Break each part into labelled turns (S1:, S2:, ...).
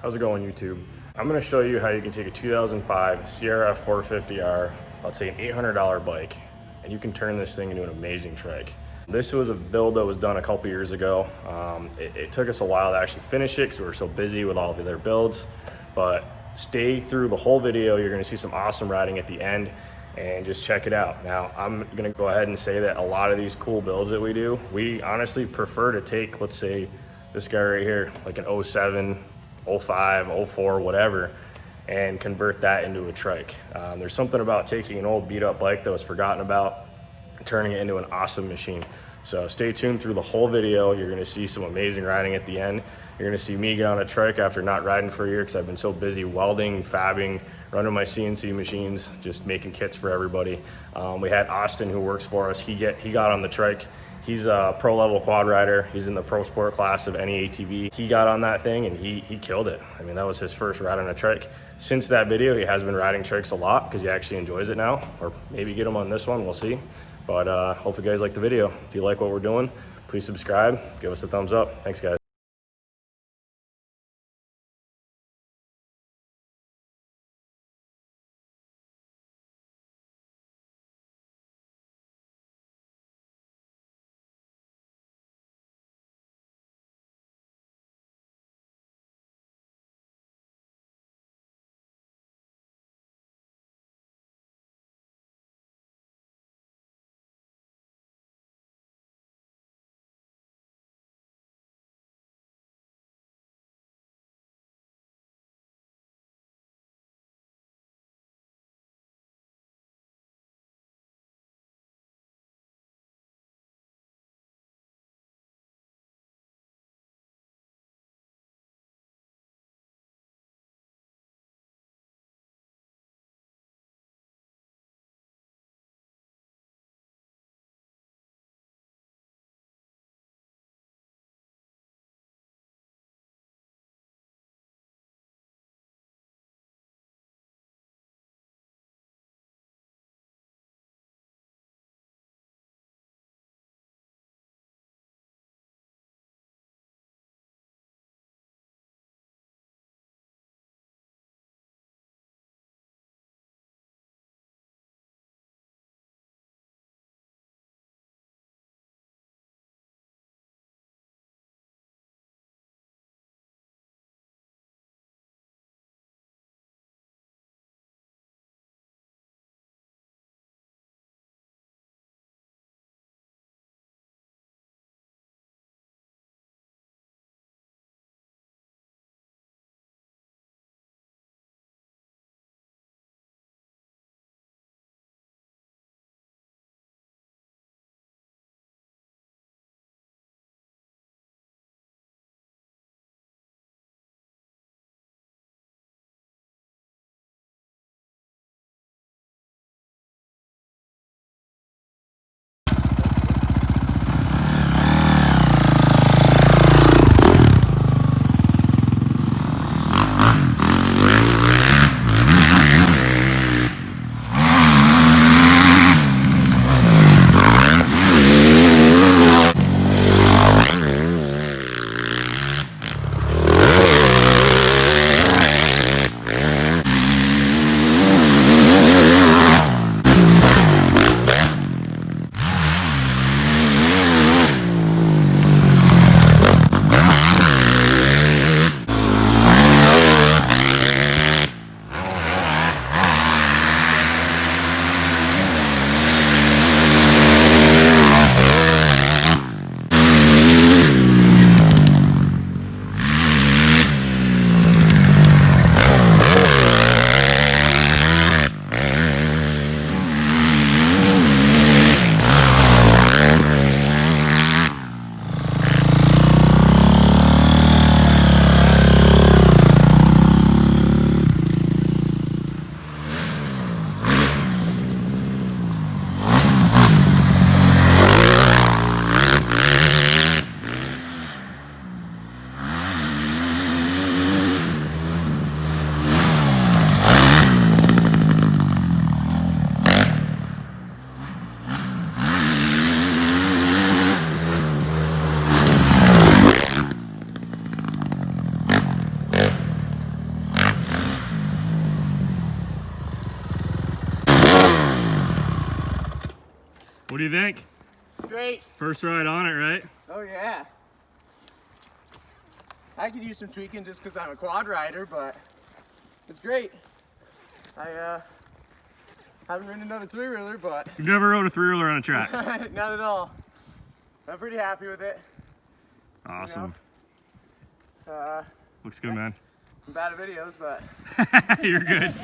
S1: How's it going, YouTube? I'm gonna show you how you can take a 2005 CRF 450R, let's say an $800 bike, and you can turn this thing into an amazing trike. This was a build that was done a couple years ago. It took us a while to actually finish it because we were so busy with all the other builds, but stay through the whole video. You're gonna see some awesome riding at the end, and just check it out. Now, I'm gonna go ahead and say that a lot of these cool builds that we do, we honestly prefer to take, let's say, this guy right here, like an 07, 05, 04, whatever, and convert that into a trike. There's something about taking an old beat up bike that was forgotten about, turning it into an awesome machine. So stay tuned through the whole video. You're gonna see some amazing riding at the end. You're gonna see me get on a trike after not riding for a year because I've been so busy welding, fabbing, running my CNC machines, just making kits for everybody. We had Austin, who works for us. He got on the trike. He's a pro level quad rider. He's in the pro sport class of any ATV. He got on that thing and he killed it. I mean, that was his first ride on a trike. Since that video, he has been riding trikes a lot because he actually enjoys it now, or maybe get him on this one, we'll see. But hope you guys like the video. If you like what we're doing, please subscribe, give us a thumbs up. Thanks, guys. What do you think?
S2: Great.
S1: First ride on it, right?
S2: Oh yeah. I could use some tweaking just because I'm a quad rider, but it's great. I haven't ridden another three-wheeler, but...
S1: You've never rode a three-wheeler on a track?
S2: Not at all. I'm pretty happy with it.
S1: Awesome.
S2: You know?
S1: Looks good, man.
S2: I'm bad at videos, but...
S1: You're good.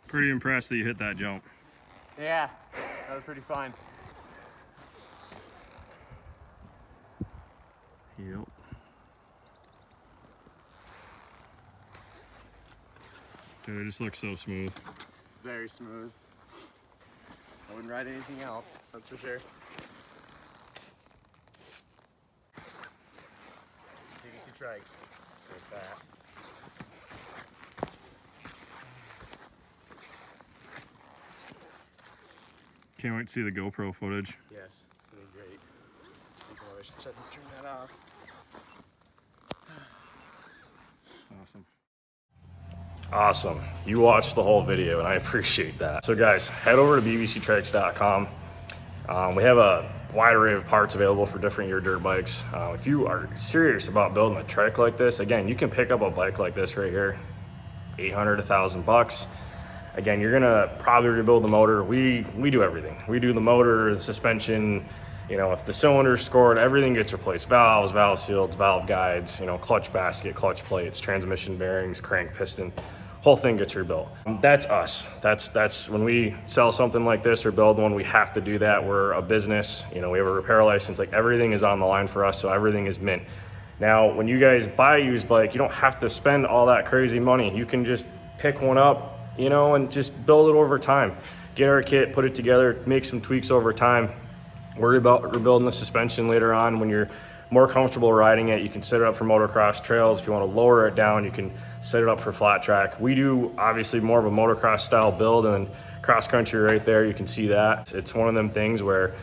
S1: Pretty impressed that you hit that jump.
S2: Yeah, that was pretty fun.
S1: Yep. Dude, it just looks so smooth.
S2: It's very smooth. I wouldn't ride anything else, that's for sure. BVC Trikes, so it's that.
S1: Can't wait to see the GoPro footage.
S2: Yes, it's gonna be great. I should turn that off.
S1: Awesome. Awesome. You watched the whole video and I appreciate that. So guys, head over to bvctrikes.com. We have a wide array of parts available for different year dirt bikes. If you are serious about building a trike like this, again, you can pick up a bike like this right here, 800 to $1,000. Again, you're gonna probably rebuild the motor. We do everything. We do the motor, the suspension, you know, if the cylinder's scored, everything gets replaced. Valves, valve seals, valve guides, you know, clutch basket, clutch plates, transmission bearings, crank piston, whole thing gets rebuilt. That's us. That's when we sell something like this or build one, we have to do that. We're a business, you know, we have a repair license, like everything is on the line for us, so everything is mint. Now, when you guys buy a used bike, you don't have to spend all that crazy money. You can just pick one up, you know, and just build it over time. Get our kit, put it together, make some tweaks over time. Worry about rebuilding the suspension later on when you're more comfortable riding it. You can set it up for motocross trails. If you want to lower it down, you can set it up for flat track. We do obviously more of a motocross style build, and cross country right there, you can see that. It's one of them things where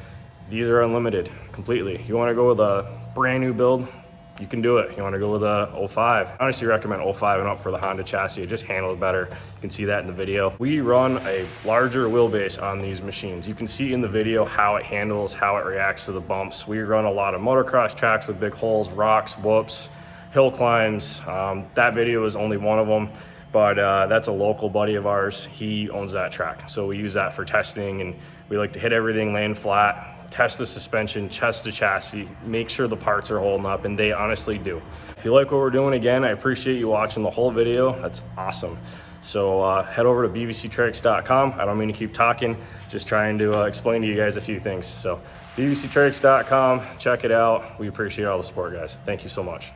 S1: these are unlimited completely. You want to go with a brand new build, you can do it. You want to go with a 05. I honestly recommend 05 and up for the Honda chassis. It just handles better. You can see that in the video. We run a larger wheelbase on these machines. You can see in the video how it handles, how it reacts to the bumps. We run a lot of motocross tracks with big holes, rocks, whoops, hill climbs. That video is only one of them, but that's a local buddy of ours. He owns that track. So we use that for testing, and we like to hit everything, land flat. test the suspension, test the chassis, make sure the parts are holding up, and they honestly do. If you like what we're doing, again, I appreciate you watching the whole video. That's awesome. So head over to bvctrikes.com. I don't mean to keep talking, just trying to explain to you guys a few things. So bvctrikes.com, check it out. We appreciate all the support, guys. Thank you so much.